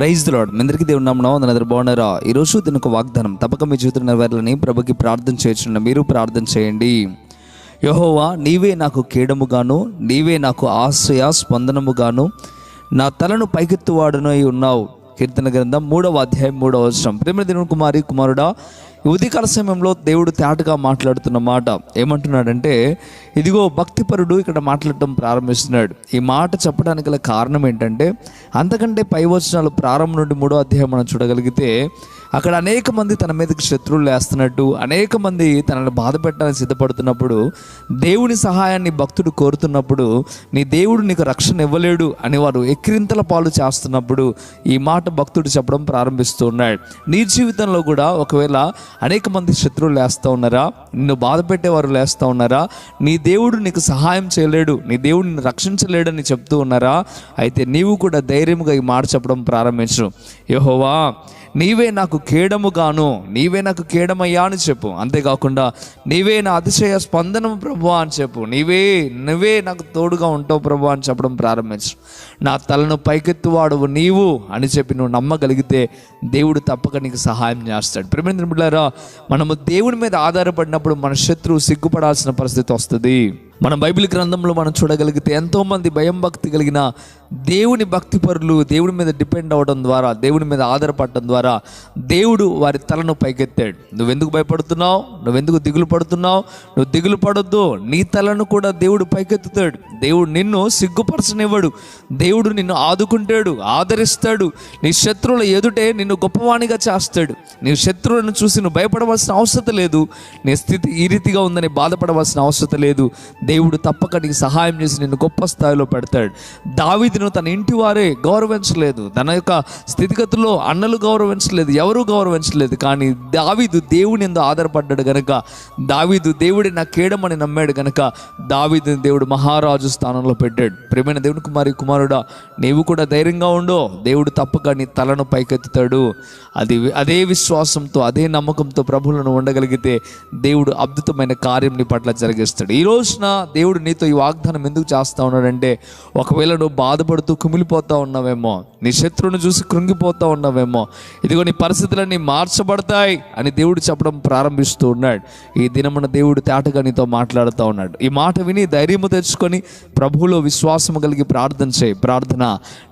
Praise the lord. మీ అందరికీ దేవుని నామమున వందనాలు. బాగున్నారా? ఈరోజు దీని ఒక వాగ్దానం తప్పక మీ జీవితంలో నెరవేరాలని ప్రభుకి ప్రార్థన చేయొచ్చున్న మీరు ప్రార్థన చేయండి. యెహోవా, నీవే నాకు కేడముగాను, నీవే నాకు ఆశ్రయ స్పందనముగాను, నా తలను పైకెత్తువాడునై ఉన్నావు. కీర్తన గ్రంథం 3వ అధ్యాయం 3వ వచనం. ప్రేమ దేవుని కుమారుడా, ఈ ఉదయకాల సమయంలో దేవుడు తేటగా మాట్లాడుతున్న మాట ఏమంటున్నాడంటే, ఇదిగో భక్తిపరుడు ఇక్కడ మాట్లాడటం ప్రారంభిస్తున్నాడు. ఈ మాట చెప్పడానికి గల కారణం ఏంటంటే, అంతకంటే పై వచనాలు ప్రారంభం నుండి 3వ అధ్యాయం మనం చూడగలిగితే అక్కడ అనేక మంది తన మీదకి శత్రువులు వేస్తున్నట్టు, అనేక మంది తనను బాధ పెట్టాలని సిద్ధపడుతున్నప్పుడు, దేవుని సహాయాన్ని భక్తుడు కోరుతున్నప్పుడు, నీ దేవుడు నీకు రక్షణ ఇవ్వలేడు అని వారు ఎక్కిరింతల పాలు చేస్తున్నప్పుడు ఈ మాట భక్తుడు చెప్పడం ప్రారంభిస్తూ ఉన్నాడు. నీ జీవితంలో కూడా ఒకవేళ అనేక మంది శత్రువులు లేస్తూ ఉన్నారా, నిన్ను బాధ పెట్టేవారు లేస్తూ ఉన్నారా, నీ దేవుడు నీకు సహాయం చేయలేడు, నీ దేవుడు నిన్ను రక్షించలేడని చెప్తూ ఉన్నారా, అయితే నీవు కూడా ధైర్యంగా ఈ మాట చెప్పడం ప్రారంభించు. యెహోవా, నీవే నాకు కేడముగాను, నీవే నాకు కేడమయ్యా అని చెప్పు. అంతేకాకుండా నీవే నా అతిశయ స్పందనము ప్రభువా అని చెప్పు. నువ్వే నాకు తోడుగా ఉంటావు ప్రభువా అని చెప్పడం ప్రారంభించు. నా తలను పైకెత్తువాడువు నీవు అని చెప్పి నువ్వు నమ్మగలిగితే దేవుడు తప్పక నీకు సహాయం చేస్తాడు. ప్రియమైన బిడ్డలారా, మనము దేవుని మీద ఆధారపడినప్పుడు మన శత్రువు సిగ్గుపడాల్సిన పరిస్థితి వస్తుంది. మనం బైబిల్ గ్రంథంలో మనం చూడగలిగితే ఎంతోమంది భయం భక్తి కలిగిన దేవుని భక్తిపరులు దేవుడి మీద డిపెండ్ అవ్వడం ద్వారా, దేవుడి మీద ఆధారపడటం ద్వారా దేవుడు వారి తలను పైకెత్తాడు. నువ్వెందుకు భయపడుతున్నావు? నువ్వెందుకు దిగులు పడుతున్నావు? నువ్వు దిగులు పడొద్దు. నీ తలను కూడా దేవుడు పైకెత్తుతాడు. దేవుడు నిన్ను సిగ్గుపరచనివ్వడు. దేవుడు నిన్ను ఆదుకుంటాడు, ఆదరిస్తాడు. నీ శత్రువుల ఎదుటే నిన్ను గొప్పవాణిగా చేస్తాడు. నీ శత్రువులను చూసి నువ్వు భయపడవలసిన అవసరం లేదు. నీ స్థితి ఈ రీతిగా ఉందని బాధపడవలసిన అవసరం లేదు. దేవుడు తప్పక నీకు సహాయం చేసి నిన్ను గొప్ప స్థాయిలో పెడతాడు. దావీదును తన ఇంటి వారే గౌరవించలేదు, తన యొక్క స్థితిగతుల్లో అన్నలు గౌరవించలేదు, ఎవరు గౌరవించలేదు. కానీ దావీదు దేవుని యందు ఆధారపడ్డాడు గనక, దావీదు దేవుడి నా కేడమని నమ్మాడు గనక దావీదుని దేవుడు మహారాజు స్థానంలో పెట్టాడు. ప్రియమైన దేవుని కుమారుడా, నీవు కూడా ధైర్యంగా ఉండు. దేవుడు తప్పక నీ తలను పైకెత్తుతాడు. అదే విశ్వాసంతో, అదే నమ్మకంతో ప్రభువులను ఉండగలిగితే దేవుడు అద్భుతమైన కార్యం నీ పట్ల జరిగిస్తాడు. ఈ రోజున దేవుడు నీతో ఈ వాగ్దానం ఎందుకు చేస్తూ ఉన్నాడంటే, ఒకవేళ నువ్వు బాధపడుతూ కుమిలిపోతూ ఉన్నావేమో, నీ శత్రువును చూసి కృంగిపోతూ ఉన్నావేమో, ఇదిగో నీ పరిస్థితులన్నీ మార్చబడతాయి అని దేవుడు చెప్పడం ప్రారంభిస్తూ ఉన్నాడు. ఈ దినమున దేవుడు తేటగా నీతో మాట్లాడుతూ ఉన్నాడు. ఈ మాట విని ధైర్యము తెచ్చుకొని ప్రభువులో విశ్వాసము కలిగి ప్రార్థన చేయి. ప్రార్థన,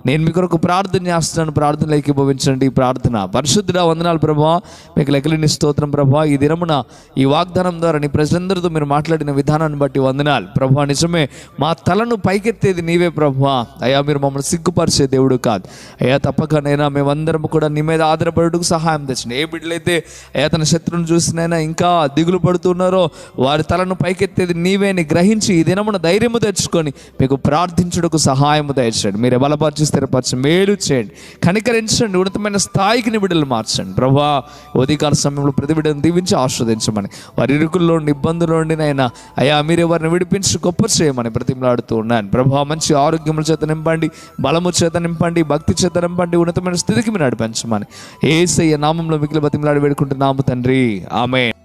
నేను మీ కొరకు ప్రార్థన చేస్తున్నాను, ప్రార్థనలో ఏకీభవించండి. ప్రార్థన. పరిశుద్ధుడా, వందనాలు ప్రభువా, మీకు లెక్కలేని స్తోత్రం ప్రభువా. ఈ దినమున ఈ వాగ్దానం ద్వారా నీ ప్రజలందరితో మీరు మాట్లాడిన విధానాన్ని బట్టి వందనాలు ప్రభువా. నిజమే, మా తలను పైకెత్తేది నీవే ప్రభువా. అయ్యా, మీరు మమ్మల్ని సిగ్గుపరిచే దేవుడు కాదు అయ్యా. తప్పకనైనా మేమందరం కూడా నీ మీద ఆధారపడుటకు సహాయం తెచ్చిన. ఏ బిడ్డలైతే అయ్యా తన శత్రువును చూసినైనా ఇంకా దిగులు పడుతున్నారో వారి తలను పైకెత్తేది నీవే అని గ్రహించి ఈ దినమున ధైర్యము తెచ్చుకొని మీకు ప్రార్థించుటకు సహాయము దయచేయండి. మీరు బలపరిచి స్థిరపరిచి మేలు చేయండి, కనికరించండి, ఉన్నతమైన స్థాయికి నీ బిడ్డలు మార్చండి ప్రభువా. ఉదయకాల సమయంలో ప్రతి బిడ్డను దీవించి ఆస్వాదించమని, వారి ఇరుకుల్లో ఇబ్బందుల్లో నైనా అయ్యా మీరే వారిని విడిపించి గొప్ప చేయమని బ్రతిమలాడుతూ ఉన్నాను ప్రభువా. మంచి ఆరోగ్యముల చేత నింపండి, బలము చేత నింపండి, భక్తి చేత నింపండి, ఉన్నతమైన స్థితికి మీరు నడిపించమని యేసయ్య నామంలో మిగిలిన బ్రతిమలాడి వేడుకుంటున్నాము తండ్రి. ఆమేన్.